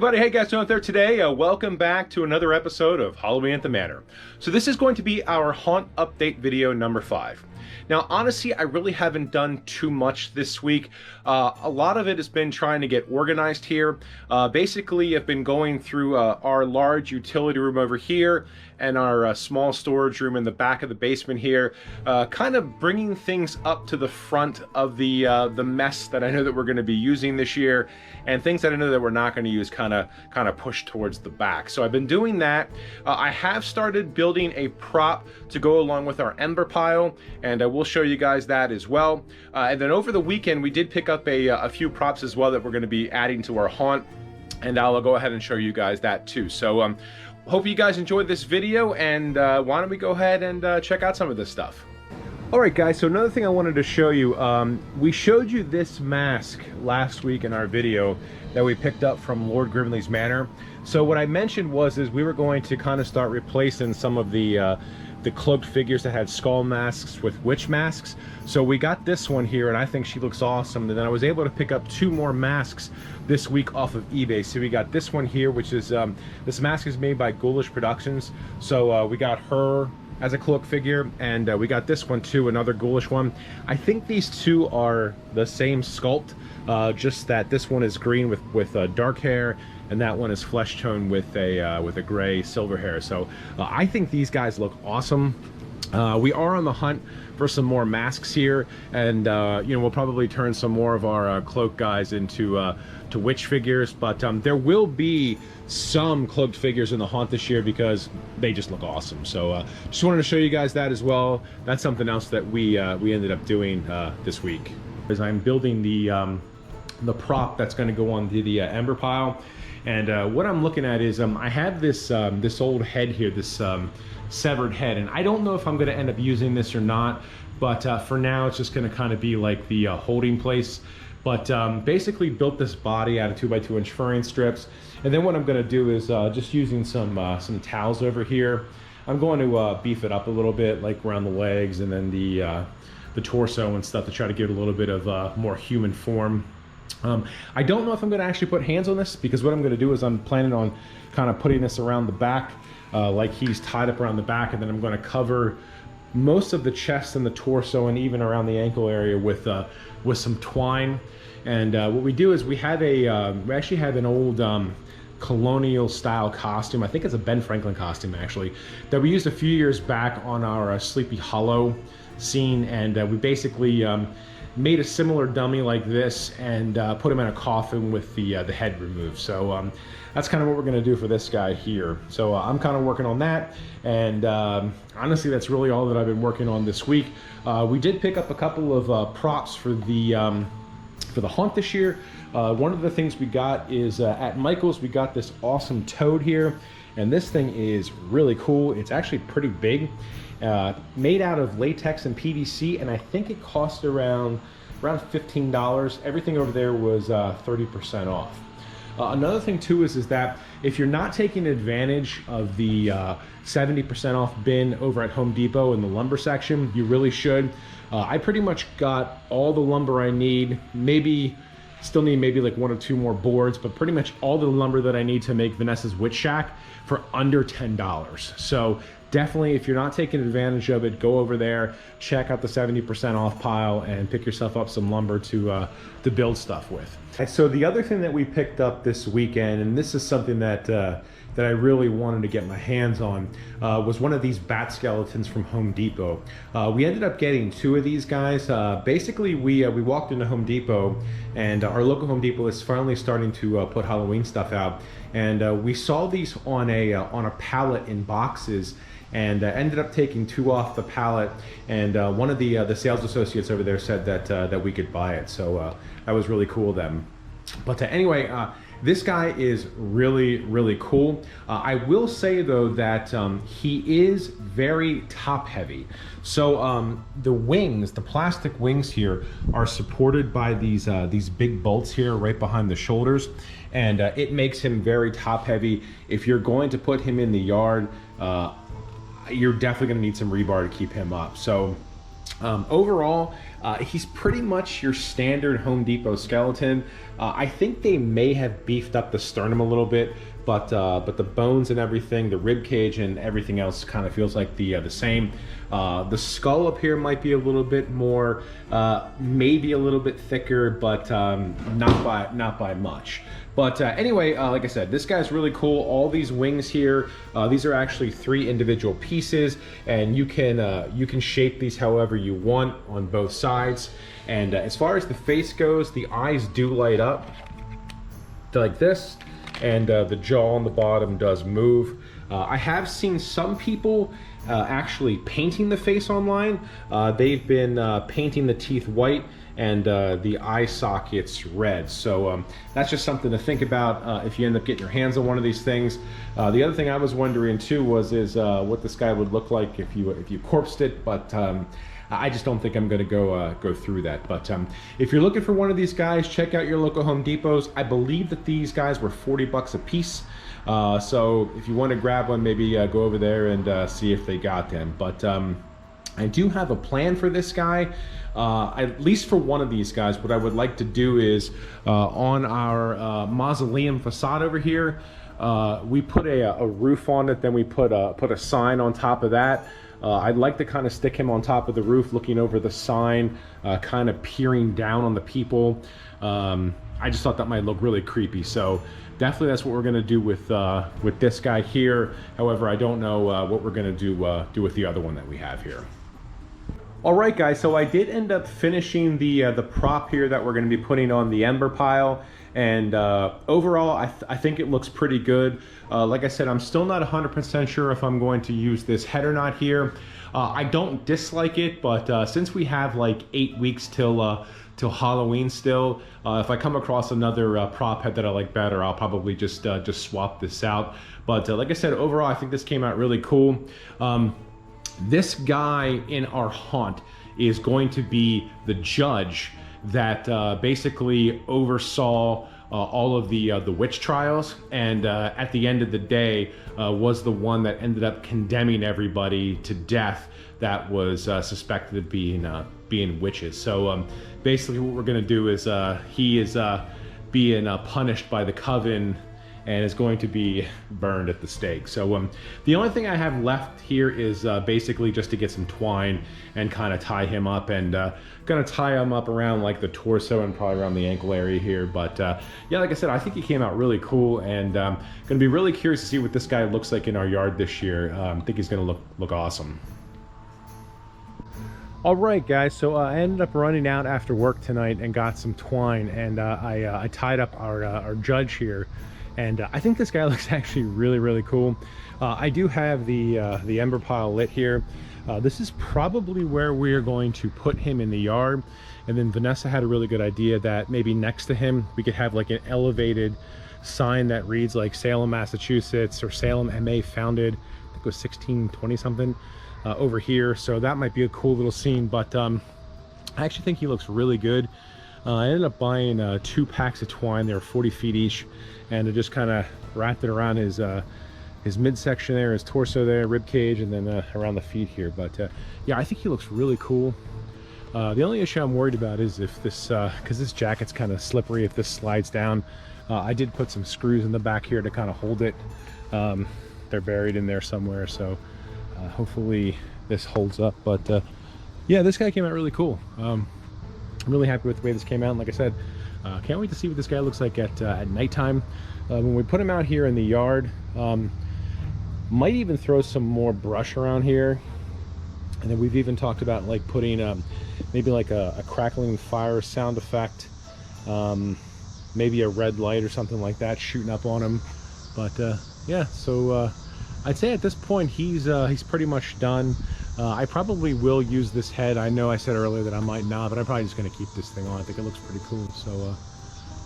everybody, hey guys, doing out there today? Welcome back to another episode of Halloween at the Manor. So this is going to be our haunt update video number 5. Now, honestly, I really haven't done too much this week. A lot of it has been trying to get organized here. Basically, I've been going through our large utility room over here and our small storage room in the back of the basement here, kind of bringing things up to the front of the mess that I know that we're going to be using this year, and things that I know that we're not going to use kind of pushed towards the back. So I've been doing that. I have started building a prop to go along with our ember pile, and we'll show you guys that as well. And then over the weekend, we did pick up a few props as well that we're going to be adding to our haunt, and I'll go ahead and show you guys that too. So hope you guys enjoyed this video, and why don't we go ahead and check out some of this stuff. Alright guys, so another thing I wanted to show you, we showed you this mask last week in our video that we picked up from Lord Grimley's Manor. So what I mentioned was we were going to kind of start replacing some of the cloaked figures that had skull masks with witch masks. So we got this one here, and I think she looks awesome. And then I was able to pick up 2 more masks this week off of eBay. So we got this one here, which is, this mask is made by Ghoulish Productions. So we got her as a cloak figure, and we got this one too, another ghoulish one. I think these two are the same sculpt, just that this one is green with dark hair, and that one is flesh tone with a gray silver hair. So I think these guys look awesome. We are on the hunt for some more masks here, and you know, we'll probably turn some more of our cloak guys into to witch figures, but there will be some cloaked figures in the haunt this year because they just look awesome. So just wanted to show you guys that as well. That's something else that we ended up doing this week. As I'm building the prop that's going to go on the ember pile, and what I'm looking at is I have this this old head here, this severed head, and I don't know if I'm going to end up using this or not, but for now it's just going to kind of be like the holding place. But basically built this body out of 2x2 inch furring strips, and then what I'm going to do is just using some towels over here, I'm going to beef it up a little bit, like around the legs and then the torso and stuff, to try to give it a little bit of more human form. I don't know if I'm going to actually put hands on this, because what I'm going to do is I'm planning on kind of putting this around the back, like he's tied up around the back, and then I'm going to cover most of the chest and the torso and even around the ankle area with some twine. And what we do is we actually have an old colonial style costume. I think it's a Ben Franklin costume actually, that we used a few years back on our Sleepy Hollow scene, and we basically made a similar dummy like this and put him in a coffin with the head removed. So that's kind of what we're going to do for this guy here. So I'm kind of working on that, and honestly that's really all that I've been working on this week. We did pick up a couple of props for the haunt this year. One of the things we got is at Michael's we got this awesome toad here, and this thing is really cool. It's actually pretty big. Made out of latex and PVC, and I think it cost around $15. Everything over there was 30% off. Another thing too is that if you're not taking advantage of the 70% off bin over at Home Depot in the lumber section, you really should. I pretty much got all the lumber I need, still need maybe like 1 or 2 more boards, but pretty much all the lumber that I need to make Vanessa's Witch Shack for under $10. So definitely, if you're not taking advantage of it, go over there, check out the 70% off pile, and pick yourself up some lumber to build stuff with. So the other thing that we picked up this weekend, and this is something that I really wanted to get my hands on, was one of these bat skeletons from Home Depot. We ended up getting 2 of these guys. Basically, we walked into Home Depot, and our local Home Depot is finally starting to put Halloween stuff out, and we saw these on a pallet in boxes, and ended up taking 2 off the pallet, and one of the sales associates over there said that we could buy it. So that was really cool of them. But anyway, this guy is really, really cool. I will say though that he is very top heavy. So the wings, the plastic wings here, are supported by these big bolts here right behind the shoulders, and it makes him very top heavy. If you're going to put him in the yard, you're definitely going to need some rebar to keep him up. So Overall, he's pretty much your standard Home Depot skeleton. I think they may have beefed up the sternum a little bit, but the bones and everything, the rib cage and everything else kind of feels like the same. The skull up here might be a little bit more, maybe a little bit thicker, but not by much. But anyway, like I said, this guy's really cool. All these wings here, these are actually 3 individual pieces, and you can shape these however you want on both sides. And as far as the face goes, the eyes do light up like this, and the jaw on the bottom does move. I have seen some people actually painting the face online. They've been painting the teeth white and the eye sockets red. So that's just something to think about if you end up getting your hands on one of these things. The other thing I was wondering too is what this guy would look like if you corpsed it, but I just don't think I'm going to go through that. But if you're looking for one of these guys, check out your local Home Depots. I believe that these guys were 40 bucks a piece. So if you want to grab one, maybe go over there and see if they got them. But I do have a plan for this guy. At least for one of these guys, what I would like to do is on our mausoleum facade over here, we put a roof on it, then we put a sign on top of that. I'd like to kind of stick him on top of the roof looking over the sign, kind of peering down on the people. I just thought that might look really creepy, so definitely that's what we're going to do with this guy here. However, I don't know what we're going to do with the other one that we have here. All right, guys, so I did end up finishing the prop here that we're going to be putting on the ember pile, and overall I think it looks pretty good. Like I said, I'm still not 100% sure if I'm going to use this head or not here. I don't dislike it, but since we have like 8 weeks till Halloween still, if I come across another prop head that I like better, I'll probably just swap this out. But like I said, overall I think this came out really cool. This guy in our haunt is going to be the judge that basically oversaw all of the witch trials, and at the end of the day was the one that ended up condemning everybody to death that was suspected of being witches. So basically what we're going to do is he is being punished by the coven and is going to be burned at the stake. So the only thing I have left here is basically just to get some twine and kind of tie him up, and gonna tie him up around like the torso and probably around the ankle area here. But yeah, like I said, I think he came out really cool, and gonna be really curious to see what this guy looks like in our yard this year. I think he's gonna look awesome. All right, guys, so I ended up running out after work tonight and got some twine, and I tied up our judge here. And I think this guy looks actually really cool. I do have the ember pile lit here. This is probably where we're going to put him in the yard. And then Vanessa had a really good idea that maybe next to him we could have like an elevated sign that reads like Salem, Massachusetts, or Salem, MA, founded, I think it was 1620 something, over here. So that might be a cool little scene. But I actually think he looks really good. I ended up buying 2 packs of twine. They were 40 feet each, and I just kind of wrapped it around his midsection there, his torso there, rib cage, and then around the feet here. But yeah, I think he looks really cool. The only issue I'm worried about is if this, because this jacket's kind of slippery, if this slides down. I did put some screws in the back here to kind of hold it. They're buried in there somewhere, so hopefully this holds up. But yeah, this guy came out really cool. I'm really happy with the way this came out, and like I said, can't wait to see what this guy looks like at nighttime. When we put him out here in the yard, might even throw some more brush around here, and then we've even talked about like putting maybe like a crackling fire sound effect, maybe a red light or something like that shooting up on him. But yeah, so I'd say at this point he's pretty much done. I probably will use this head. I know I said earlier that I might not, but I'm probably just going to keep this thing on. I think it looks pretty cool. So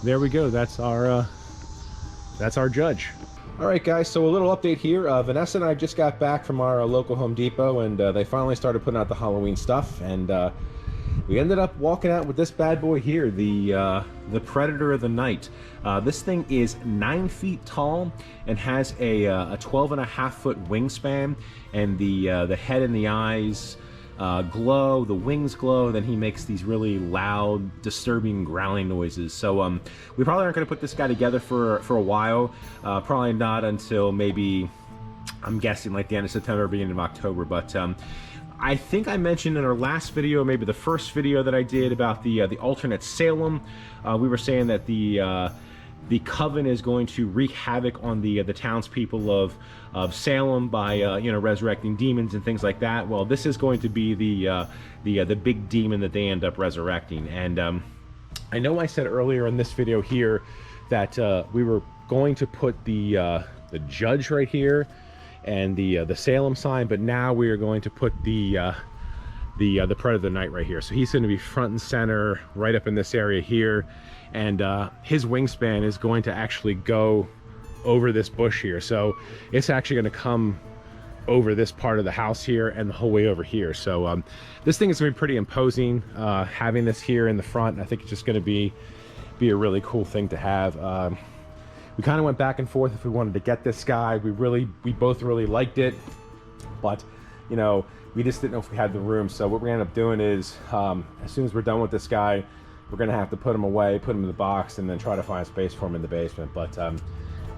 there we go. That's our judge. All right, guys, so a little update here. Vanessa and I just got back from our local Home Depot, and they finally started putting out the Halloween stuff, and we ended up walking out with this bad boy here, the Predator of the Night. This thing is 9 feet tall and has a 12.5-foot wingspan, and the head and the eyes glow, the wings glow, then he makes these really loud, disturbing growling noises. So we probably aren't going to put this guy together for a while, probably not until maybe, I'm guessing, like the end of September, beginning of October. But I think I mentioned in our last video, maybe the first video that I did, about the alternate Salem. We were saying that the coven is going to wreak havoc on the townspeople of Salem by you know, resurrecting demons and things like that. Well, this is going to be the big demon that they end up resurrecting. And I know I said earlier in this video here that we were going to put the judge right here and the Salem sign, but now we are going to put the Predator Knight right here. So he's going to be front and center right up in this area here, and his wingspan is going to actually go over this bush here. So it's actually going to come over this part of the house here and the whole way over here. So this thing is going to be pretty imposing, having this here in the front. I think it's just going to be a really cool thing to have. We kind of went back and forth if we wanted to get this guy. We both really liked it, but you know, we just didn't know if we had the room. So what we're gonna end up doing is, as soon as we're done with this guy, we're gonna have to put him away, put him in the box, and then try to find space for him in the basement. But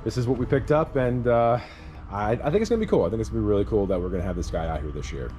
this is what we picked up, and I think it's gonna be cool. I think it's gonna be really cool that we're gonna have this guy out here this year.